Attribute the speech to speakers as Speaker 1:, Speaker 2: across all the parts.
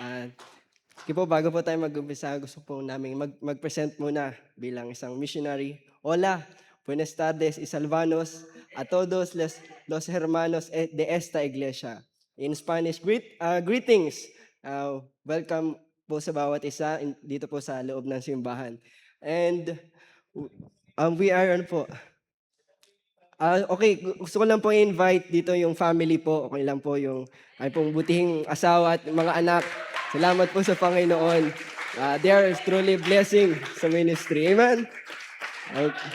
Speaker 1: Ah, Sige po, bago po tayo mag-umpisa, gusto po namin mag-present muna bilang isang missionary. Hola, buenas tardes y salvanos a todos los hermanos de esta iglesia. In Spanish, greetings. Welcome po sa bawat isa dito po sa loob ng simbahan. And we are ano po, okay, gusto ko lang po i-invite dito yung family po. Okay lang po yung ay pong butihing asawa at mga anak. Salamat po sa Panginoon. They are truly blessing sa ministry. Amen? Okay.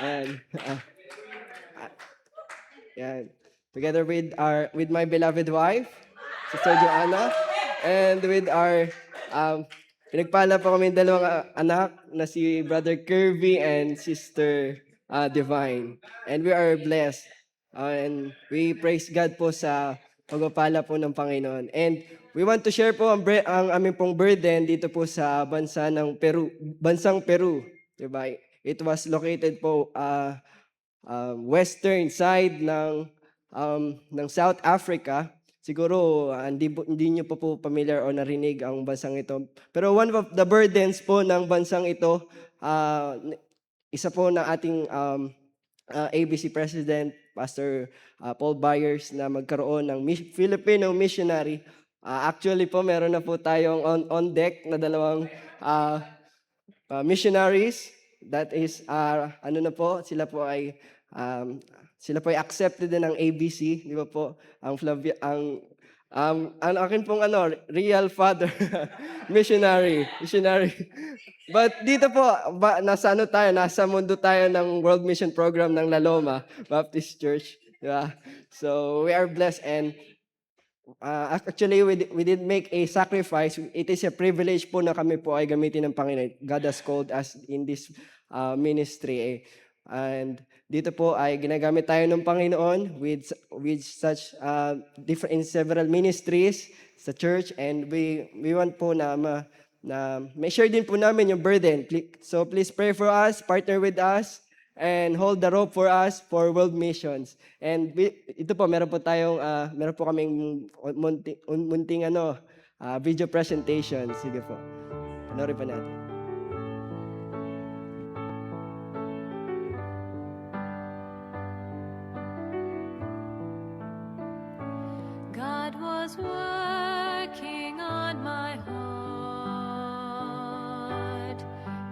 Speaker 1: And, yan. Together with my beloved wife, Sister Joanna, and with our pinagpala po kami dalawang anak na si Brother Kirby and Sister Divine. And we are blessed. And we praise God po sa pagpapala po ng Panginoon. And we want to share po ang aming pong burden dito po sa bansang Peru. Diba? It was located po western side ng South Africa. Siguro hindi niyo pa po familiar o narinig ang bansang ito. Pero one of the burdens po ng bansang ito, isa po ng ating ABC President, Pastor Paul Byers, na magkaroon ng Filipino missionary. Actually po, meron na po tayong on deck na dalawang missionaries. That is, ano na po, um, sila po ay accepted din ng ABC, di ba po? Ang akin pong real father, missionary. But dito po, nasa mundo tayo ng World Mission Program ng La Loma Baptist Church, di ba? So we are blessed, and actually, we did make a sacrifice. It is a privilege po na kami po ay gamitin ng Panginoon. God has called us in this ministry. And dito po ay ginagamit tayo ng Panginoon with such different in several ministries sa church, and we want po na may share din po namin yung burden. So please pray for us, partner with us, and hold the rope for us for world missions. And ito po, meron po kaming munting video presentation. Sige po, panoorin pa natin.
Speaker 2: God was working on my heart.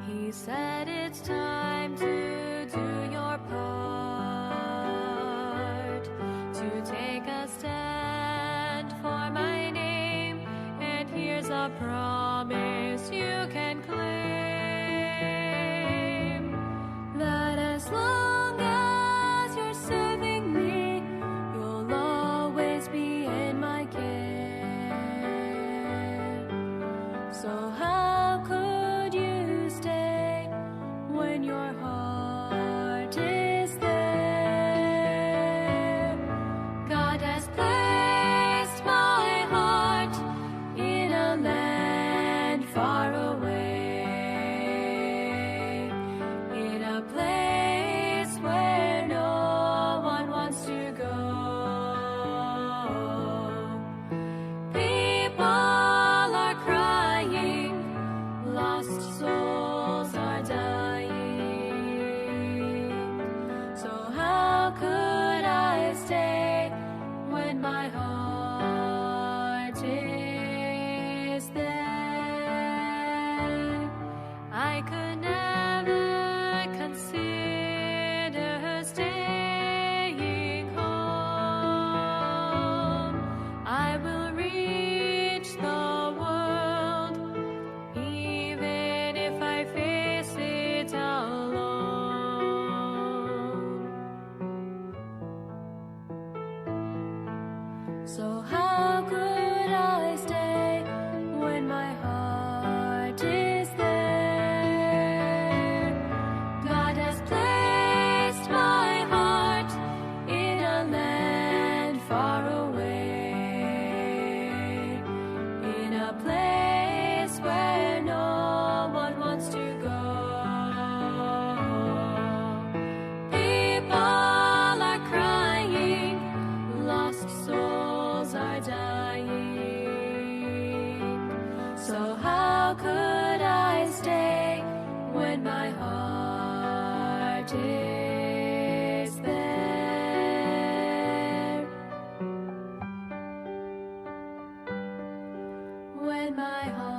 Speaker 2: He said it's time to do your part, to take a stand for my name, and here's a promise you can claim, that as long as you're serving me, you'll always be in my care. So how could you stay when your heart is there? God has placed my heart in a land far away, in a place where no one wants to go. People are crying, lost souls are dying. So how could I stay when my heart is there? I could never consider staying home. I will reach the world, even if I face it alone. So heart is there. When my heart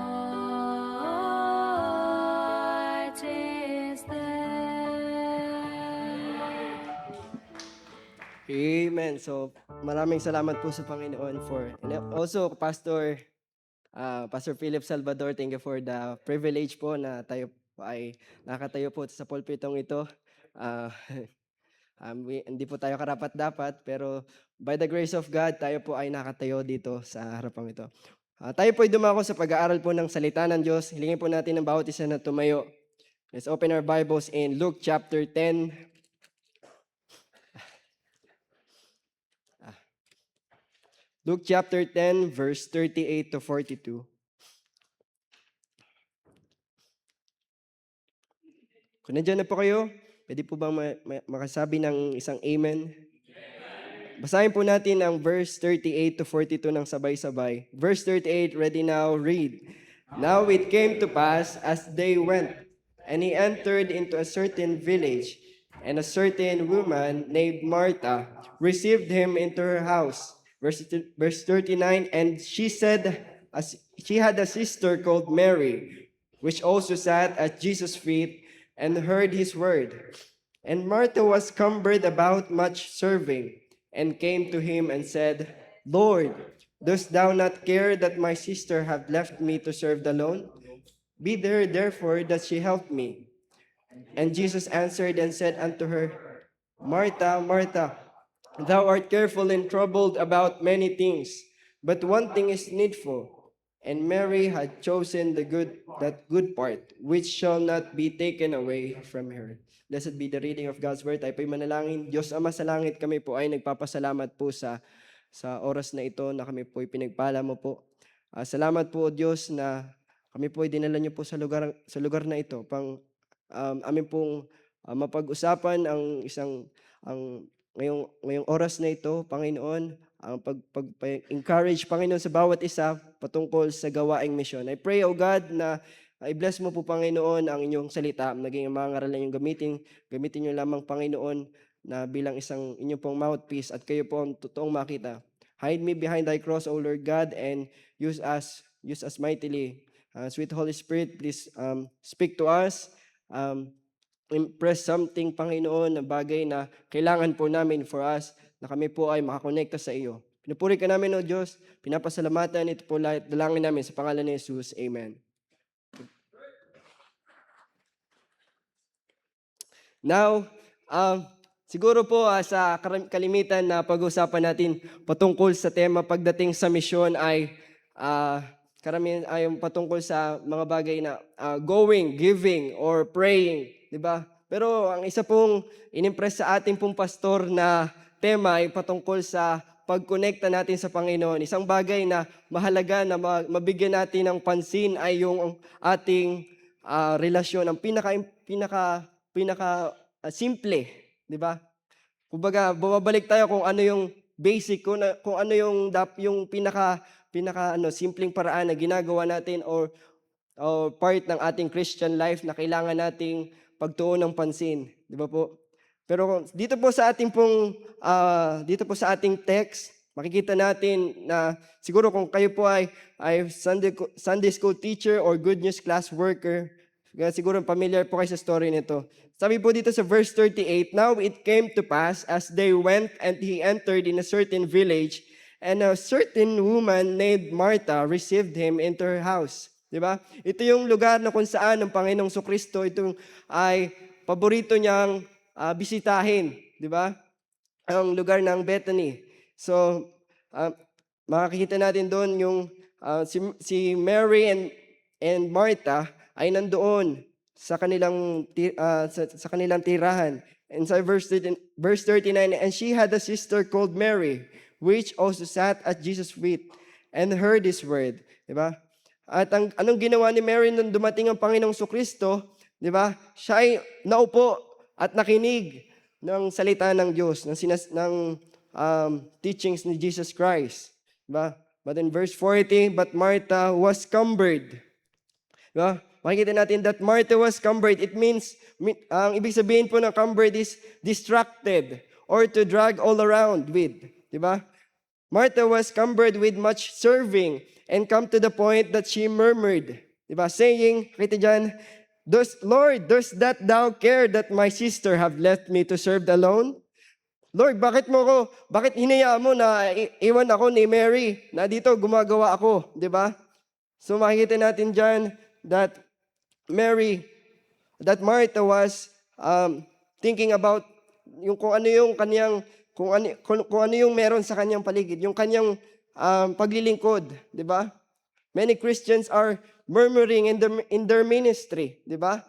Speaker 2: is there.
Speaker 1: Amen. So, maraming salamat po sa Panginoon and also Pastor Philip Salvador, thank you for the privilege po na tayo po ay nakatayo po sa pulpitong ito. Ah, hindi po tayo karapat-dapat, pero by the grace of God, tayo po ay nakatayo dito sa harapang ito. Tayo po ay dumako sa pag-aaral po ng salita ng Diyos. Hilingin po natin ng bawat isa na tumayo. Let's open our Bibles in Luke chapter 10. Luke chapter 10, verse 38 to 42. Kung nandiyan na po kayo, pwede po bang makasabi ng isang amen? Basahin po natin ang verse 38 to 42 ng sabay-sabay. Verse 38, ready now, read. Now it came to pass as they went, and he entered into a certain village, and a certain woman named Martha received him into her house. Verse 39, and she said, she had a sister called Mary, which also sat at Jesus' feet and heard his word. And Martha was cumbered about much serving, and came to him and said, Lord, dost thou not care that my sister hath left me to serve alone? Bid her therefore that she help me. And Jesus answered and said unto her, Martha, Martha, thou art careful and troubled about many things, but one thing is needful. And Mary had chosen that good part, which shall not be taken away from her. Blessed be the reading of God's word. Tayo po'y manalangin. Diyos Ama sa langit, kami po ay nagpapasalamat po sa oras na ito na kami po'y pinagpala mo po. Salamat po, Diyos, na kami po'y dinala niyo po sa lugar na ito pang amin pong mapag-usapan ngayong oras na ito, Panginoon, ang pag-encourage, Panginoon, sa bawat isa patungkol sa gawaing misyon. I pray, O God, na i-bless mo po, Panginoon, ang inyong salita. Naging mga ngaral na inyong gamitin nyo lamang, Panginoon, na bilang isang inyong pong mouthpiece at kayo po ang totoong makita. Hide me behind thy cross, O Lord God, and use us mightily. Sweet Holy Spirit, please speak to us. Impress something, Panginoon, na bagay na kailangan po namin for us, na kami po ay makakonekta sa iyo. Pinupuri ka namin, O Diyos. Pinapasalamatan ito po lahat. Dalangin namin sa pangalan ni Jesus. Amen. Now, siguro po sa kalimitan na pag-usapan natin patungkol sa tema pagdating sa misyon ay karamihan ay patungkol sa mga bagay na going, giving, or praying, di ba? Pero ang isa pong inimpress sa ating pong pastor na tema ay patungkol sa pagkonekta natin sa Panginoon. Isang bagay na mahalaga na mabigyan natin ng pansin ay yung ating relasyon. Ang pinaka simple, di ba? Kumbaga, bumabalik tayo kung ano yung basic, kung ano yung pinaka simpleng paraan na ginagawa natin or part ng ating Christian life na kailangan nating pagtuon ng pansin, di ba po? Pero dito po sa ating text, makikita natin na siguro kung kayo po ay Sunday school teacher or good news class worker, siguro familiar po kayo sa story nito. Sabi po dito sa verse 38, now it came to pass as they went and he entered in a certain village, and a certain woman named Martha received him into her house. Diba? Ito yung lugar na kung saan ang Panginoong Kristo itong ay paborito niyang bisitahin. Diba? Ang lugar ng Bethany. So, makikita natin doon yung si Mary and Martha ay nandoon sa kanilang tirahan. And sa verse 39, and she had a sister called Mary, which also sat at Jesus' feet and heard his word. Diba? At anong ginawa ni Mary nung dumating ang Panginoong Kristo, diba? Siya ay naupo at nakinig ng salita ng Diyos, ng teachings ni Jesus Christ. Diba? But in verse 40, but Martha was cumbered. Diba? Makikita natin that Martha was cumbered. It means, ang ibig sabihin po ng cumbered is distracted or to drag all around with. Diba? Martha was cumbered with much serving and come to the point that she murmured. Diba? Saying, kita dyan, Lord, does that thou care that my sister have left me to serve alone? Lord, bakit hinayaan mo na iwan ako ni Mary na dito gumagawa ako, di ba? So makikita natin dyan that Martha was thinking about kung ano yung meron sa kanyang paligid, yung kanyang paglilingkod, di ba? Many Christians are murmuring in their ministry, di ba?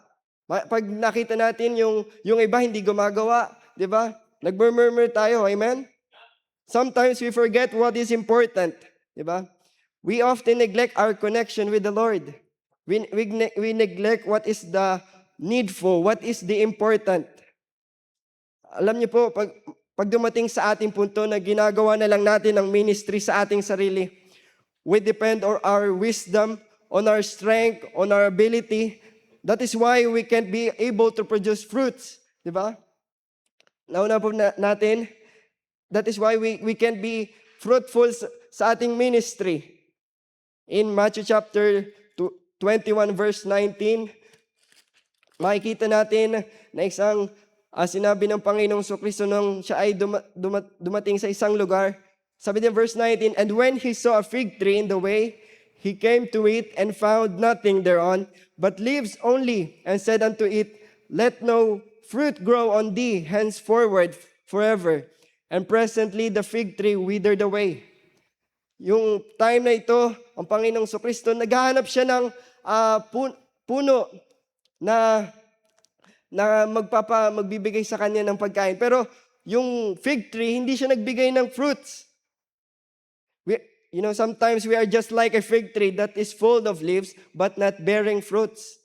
Speaker 1: Pag nakita natin yung iba hindi gumagawa, di ba? Nagmurmur tayo, amen? Sometimes we forget what is important, di ba? We often neglect our connection with the Lord. We neglect what is the needful, what is the important. Alam niyo po, pag dumating sa ating punto na ginagawa na lang natin ang ministry sa ating sarili, we depend on our wisdom, on our strength, on our ability. That is why we can't be able to produce fruits. Di ba? Nauna po natin, that is why we can't be fruitful sa ating ministry. In Matthew chapter 21 verse 19, makikita natin na isang sinabi ng Panginoong Kristo nung siya ay dumating sa isang lugar. Sabi din verse 19, and when he saw a fig tree in the way, he came to it and found nothing thereon, but leaves only, and said unto it, let no fruit grow on thee henceforward forever. And presently the fig tree withered away. Yung time na ito, ang Panginoong Kristo, naghahanap siya ng puno na magbibigay sa kanya ng pagkain. Pero yung fig tree, hindi siya nagbigay ng fruits. Sometimes we are just like a fig tree that is full of leaves but not bearing fruits.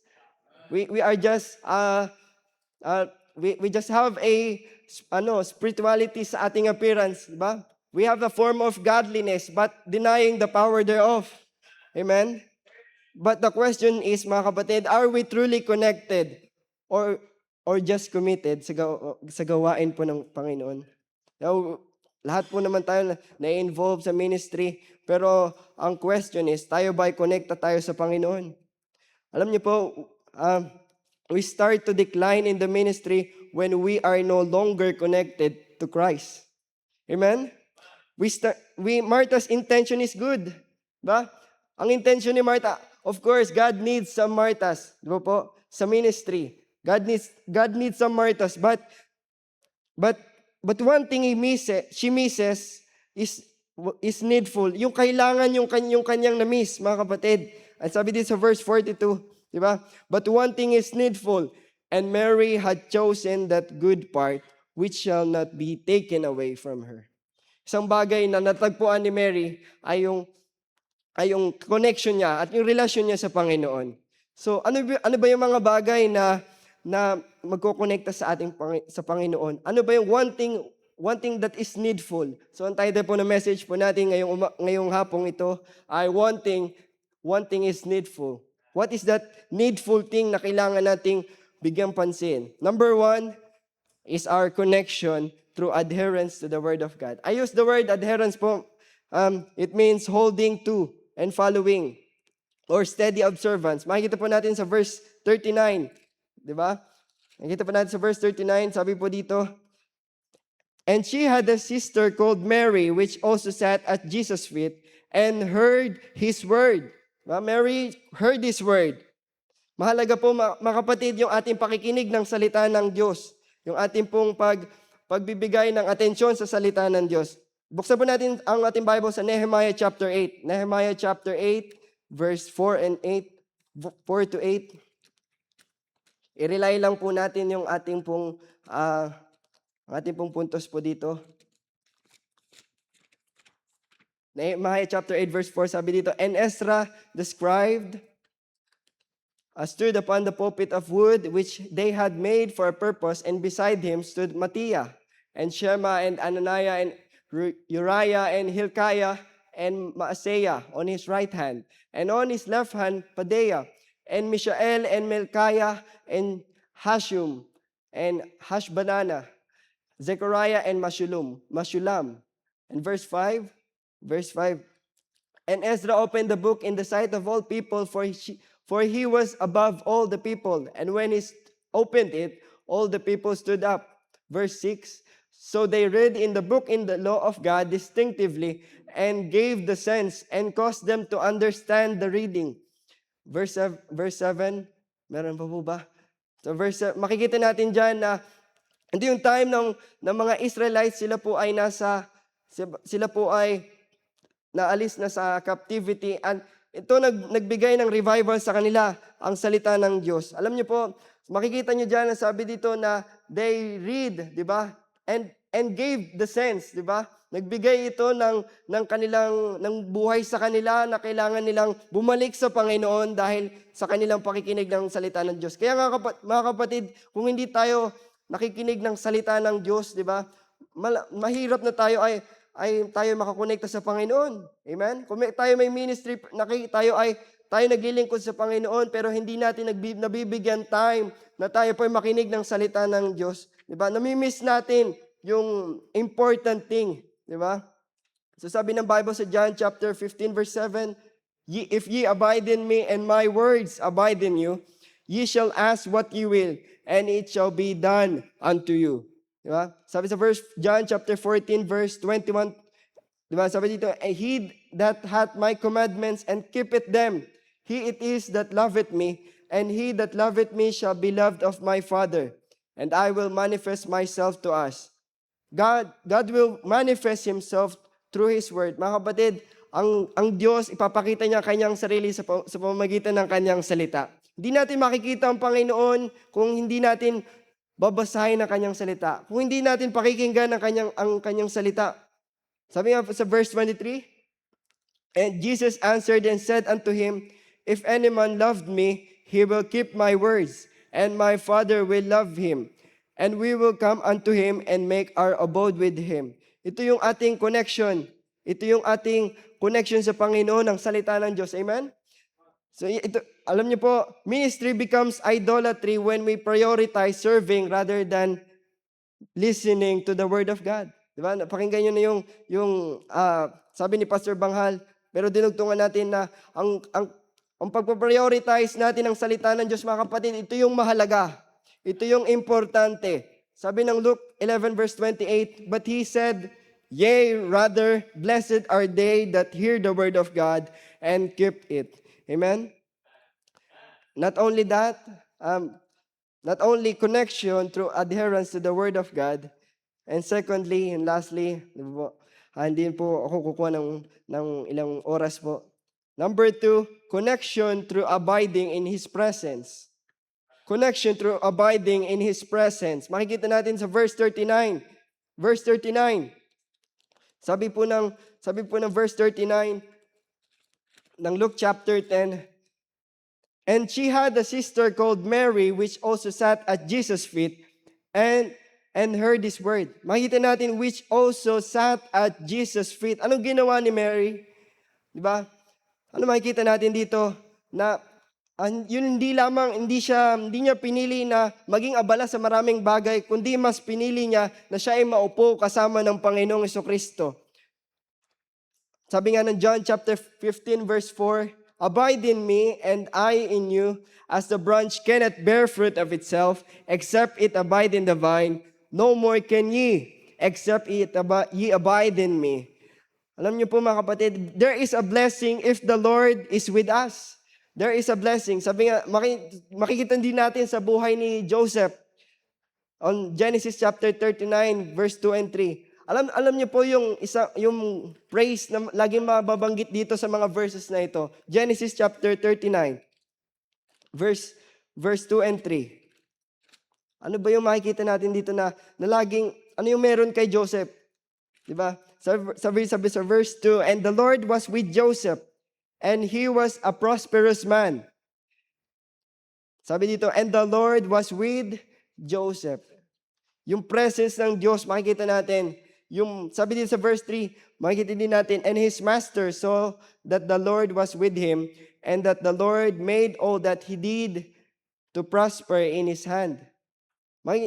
Speaker 1: We are just we just have a spirituality sa ating appearance, di ba? We have a form of godliness but denying the power thereof. Amen? But the question is, mga kapatid, are we truly connected or just committed sa gawain po ng Panginoon? Lahat po naman tayo na-involve sa ministry, pero ang question is, tayo ba'y connected tayo sa Panginoon? Alam niyo po, we start to decline in the ministry when we are no longer connected to Christ. Amen? Martha's intention is good. Ba? Ang intention ni Martha, of course, God needs some Marthas, di ba po? Sa ministry. God needs some Marthas, but one thing she misses is needful. Yung kailangan yung kanyang na-miss, mga kapatid. At sabi din sa verse 42, di ba? But one thing is needful, and Mary had chosen that good part which shall not be taken away from her. Isang bagay na natagpuan ni Mary ay yung connection niya at yung relasyon niya sa Panginoon. So, ano ba yung mga bagay na magkokonekta sa Panginoon? Ano ba yung one thing that is needful? So, ang title po ng message po natin ngayong hapong ito ay one thing is needful. What is that needful thing na kailangan nating bigyang pansin? Number 1 is our connection through adherence to the Word of God. I use the word adherence po. It means holding to and following or steady observance. Makikita po natin sa verse 39. Di ba? Makikita po natin sa verse 39, sabi po dito, and she had a sister called Mary, which also sat at Jesus' feet and heard His word. Diba? Mary heard His word. Mahalaga po mga kapatid yung ating pakikinig ng salita ng Diyos. Yung ating pong pagbibigay ng atensyon sa salita ng Diyos. Buksan po natin ang ating Bible sa Nehemiah chapter 8. Nehemiah chapter 8, verse 4 to 8. I-rely lang po natin yung ating pong puntos po dito. Nehemiah chapter 8, verse 4, sabi dito, and Ezra the scribe stood upon the pulpit of wood which they had made for a purpose, and beside him stood Matthiah, and Shema, and Ananiah, and Uriah, and Hilkiah, and Maaseiah on his right hand, and on his left hand Pedaiah, and Mishael, and Melchiah, and Hashum, and Hashbanana, Zechariah, and Mashulam. And verse 5, and Ezra opened the book in the sight of all people, for he was above all the people. And when he opened it, all the people stood up. Verse 6, so they read in the book in the law of God distinctively, and gave the sense, and caused them to understand the reading. Verse 7, meron pa po ba? So makikita natin dyan na hindi yung time ng mga Israelites, sila po ay naalis na sa captivity, and ito nagbigay ng revival sa kanila, ang salita ng Diyos. Alam niyo po, makikita niyo diyan na sabi dito na they read, di ba? And gave the sense, di ba? Nagbigay ito ng kanilang ng buhay sa kanila na kailangan nilang bumalik sa Panginoon dahil sa kanilang pakikinig ng salita ng Diyos. Kaya nga mga kapatid, kung hindi tayo nakikinig ng salita ng Diyos, di ba? Mahirap na tayo ay tayo makakonekta sa Panginoon. Amen? Kung tayo may ministry, tayo naglilingkod sa Panginoon, pero hindi natin nabibigyan time na tayo po ay makinig ng salita ng Diyos. Diba? Namimiss natin yung important thing. Diba? So sabi ng Bible sa John chapter 15 verse 7, if ye abide in me and my words abide in you, ye shall ask what ye will, and it shall be done unto you. Diba? Sabi sa John chapter 14 verse 21, diba? Sabi dito, he that hath my commandments and keepeth them, he it is that loveth me, and he that loveth me shall be loved of my Father, and I will manifest myself to us. God will manifest Himself through His Word. Mga kapatid, ang Diyos, ipapakita niya kanyang sarili sa pamamagitan ng kanyang salita. Hindi natin makikita ang Panginoon kung hindi natin babasahin ang kanyang salita. Kung hindi natin pakikinggan ang kanyang salita. Sabi nga sa verse 23, and Jesus answered and said unto him, if any man loved me, he will keep my words, and my Father will love him, and we will come unto him and make our abode with him. Ito yung ating connection. Ito yung ating connection sa Panginoon, ang salita ng Diyos. Amen? So ito, alam niyo po, ministry becomes idolatry when we prioritize serving rather than listening to the Word of God. Diba? Pakinggan niyo na yung sabi ni Pastor Banghal, pero dinugtungan natin na ang pagpa-prioritize natin ang salita ng Diyos, mga kapatid, ito yung mahalaga. Ito yung importante. Sabi ng Luke 11 verse 28, but he said, yea, rather, blessed are they that hear the word of God and keep it. Amen? Not only that, not only connection through adherence to the word of God, and secondly, and lastly, hindi po ako kukuha ng ilang oras po. Number 2, connection through abiding in His presence. Connection through abiding in His presence. Makikita natin sa verse 39. Verse 39. Sabi po ng verse 39 ng Luke chapter 10, and she had a sister called Mary, which also sat at Jesus' feet, and heard His word. Makikita natin, which also sat at Jesus' feet. Anong ginawa ni Mary? Diba? Ano makikita natin dito? Na yun hindi niya pinili na maging abala sa maraming bagay, kundi mas pinili niya na siya ay maupo kasama ng Panginoong Jesucristo. Sabi nga ng John chapter 15 verse 4, abide in me and I in you, as the branch cannot bear fruit of itself, except it abide in the vine, no more can ye, except ye abide in me. Alam niyo po mga kapatid, there is a blessing if the Lord is with us. There is a blessing. Sabi nga, makikita din natin sa buhay ni Joseph on Genesis chapter 39 verse 2 and 3. Alam niyo po yung praise na laging mababanggit dito sa mga verses na ito. Genesis chapter 39 verse 2 and 3. Ano ba yung makikita natin dito na laging, ano yung meron kay Joseph? Diba? Sabi sa verse 2, and the Lord was with Joseph, and he was a prosperous man. Sabi dito, and the Lord was with Joseph. Yung presence ng Diyos, makikita natin, yung sabi din sa verse 3, makikita din natin, and his master saw that the Lord was with him, and that the Lord made all that he did to prosper in his hand.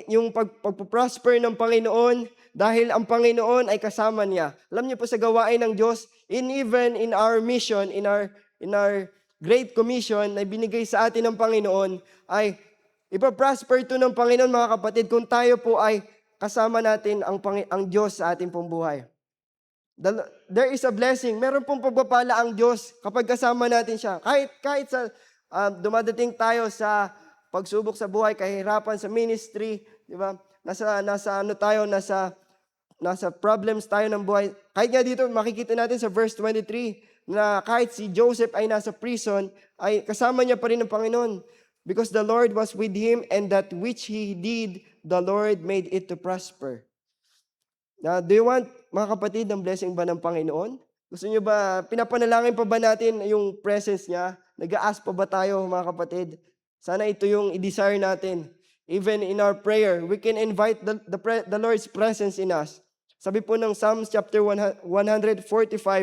Speaker 1: Yung pagpo-prosper ng Panginoon, dahil ang Panginoon ay kasama niya. Alam niyo po sa gawain ng Diyos, even in our mission, in our Great Commission na binigay sa atin ng Panginoon, ay ipaprosper ito ng Panginoon, mga kapatid, kung tayo po ay kasama natin ang Diyos sa ating pong buhay. There is a blessing. Meron pong pagpapala ang Diyos kapag kasama natin siya. Kahit sa dumadating tayo sa pagsubok sa buhay, kahirapan sa ministry, di ba? Nasa problems tayo ng buhay. Kahit nga dito, makikita natin sa verse 23, na kahit si Joseph ay nasa prison, ay kasama niya pa rin ang Panginoon. Because the Lord was with him, and that which he did, the Lord made it to prosper. Now, do you want, mga kapatid, ang blessing ba ng Panginoon? Gusto niyo ba, pinapanalangin pa ba natin yung presence niya? Nag-a-ask pa ba tayo, mga kapatid? Sana ito yung i-desire natin. Even in our prayer, we can invite the Lord's presence in us. Sabi po ng Psalms chapter 145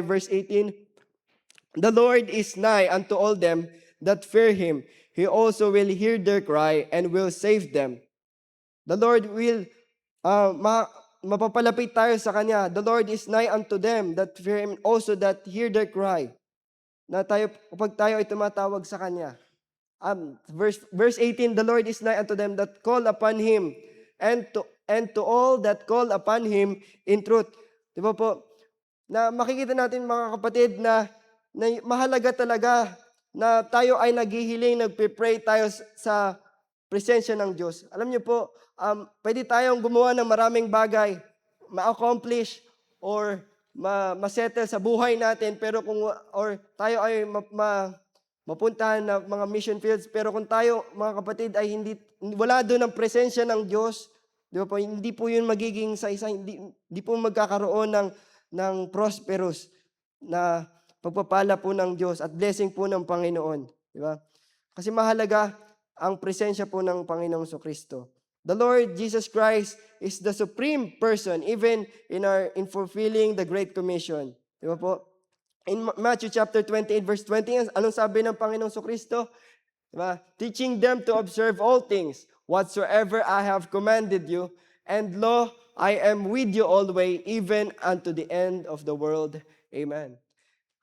Speaker 1: verse 18, the Lord is nigh unto all them that fear him. He also will hear their cry and will save them. The Lord will, mapapalapit tayo sa Kanya. The Lord is nigh unto them that fear him, also that hear their cry. Na tayo, kapag tayo ay tumatawag sa Kanya. Verse 18, the Lord is nigh unto them that call upon him, and to all that call upon him in truth. Di ba po? Na makikita natin, mga kapatid, na mahalaga talaga na tayo ay naghihiling, nagpe-pray tayo sa presensya ng Diyos. Alam niyo po, pwede tayong gumawa ng maraming bagay, ma-accomplish or ma-settle sa buhay natin, pero tayo ay mapuntahan na mga mission fields, pero kung tayo, mga kapatid, ay wala doon ang presensya ng Diyos, di ba po, hindi po yun magiging hindi po magkakaroon ng prosperous na pagpapala po ng Diyos at blessing po ng Panginoon. Di ba? Kasi mahalaga ang presensya po ng Panginoong Kristo. The Lord Jesus Christ is the supreme person, even in fulfilling the Great Commission. Di ba po? In Matthew chapter 28 verse 20, anong sabi ng Panginoong Kristo? Diba? Teaching them to observe all things, whatsoever I have commanded you, and lo, I am with you always, even unto the end of the world. Amen.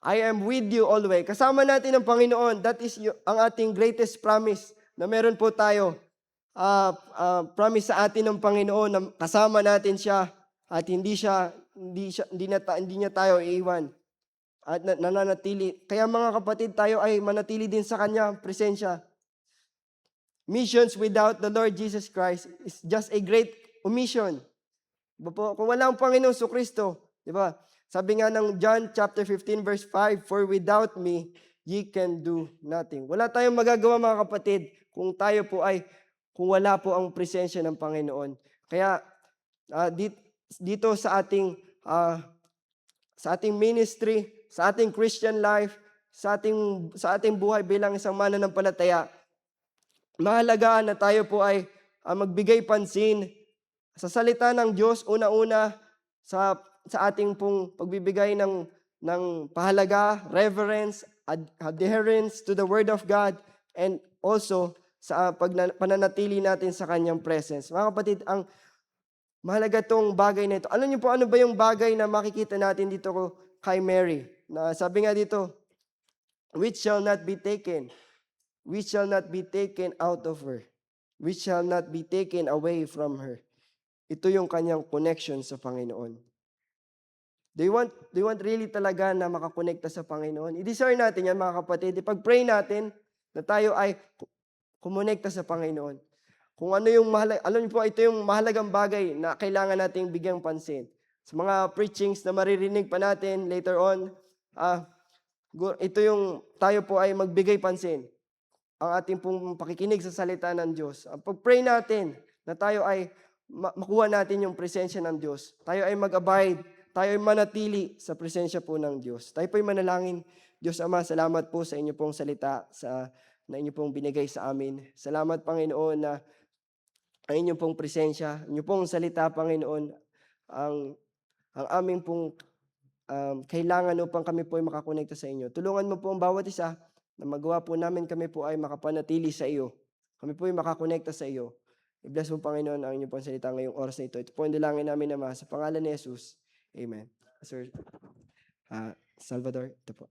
Speaker 1: I am with you always. Kasama natin ang Panginoon. That is ang ating greatest promise na meron po tayo. Promise sa atin ng Panginoon na kasama natin siya at hindi niya tayo iiwan. At nananatili. Kaya mga kapatid, tayo ay manatili din sa Kanya, presensya. Missions without the Lord Jesus Christ is just a great omission. Diba po? Kung wala ang Panginoon Kristo, di ba? Sabi nga ng John chapter 15 verse 5, for without me, ye can do nothing. Wala tayong magagawa, mga kapatid, kung wala po ang presensya ng Panginoon. Kaya dito sa ating ministry, sa ating Christian life, sa ating buhay bilang isang mananampalataya, mahalaga na tayo po ay magbigay pansin sa salita ng Diyos, una-una sa ating pong pagbibigay ng pahalaga, reverence, adherence to the Word of God, and also sa pananatili natin sa Kanyang presence. Mga kapatid, ang mahalaga tong bagay na ito. Alam niyo po, ano ba yung bagay na makikita natin dito kay Mary? Na sabi nga dito, which shall not be taken out of her, which shall not be taken away from her. Ito yung kanyang connection sa Panginoon. Do you want really talaga na makakonekta sa Panginoon? I-desire natin yan, mga kapatid. Ipag-pray natin na tayo ay kumonekta sa Panginoon. Kung ano yung alam niyo po, ito yung mahalagang bagay na kailangan nating bigyang pansin. Sa mga preachings na maririnig pa natin later on, ito yung tayo po ay magbigay pansin. Ang ating pong pakikinig sa salita ng Diyos. Pag-pray natin na tayo ay makuha natin yung presensya ng Diyos. Tayo ay mag-abide. Tayo ay manatili sa presensya po ng Diyos. Tayo po ay manalangin. Diyos Ama, salamat po sa inyo pong salita na inyo pong binigay sa amin. Salamat, Panginoon, na ang inyong pong presensya, inyong pong salita, Panginoon, ang ang aming pong kailangan upang kami po ay makakonekta sa inyo. Tulungan mo po ang bawat isa na magawa po namin kami po ay makapanatili sa iyo. Kami po ay makakonekta sa iyo. I-bless mo, Panginoon, ang inyong pong salita ngayong oras na ito. Ito po ang dalangin namin, Ama, sa pangalan ni Jesus. Amen. Sir Salvador, ito po.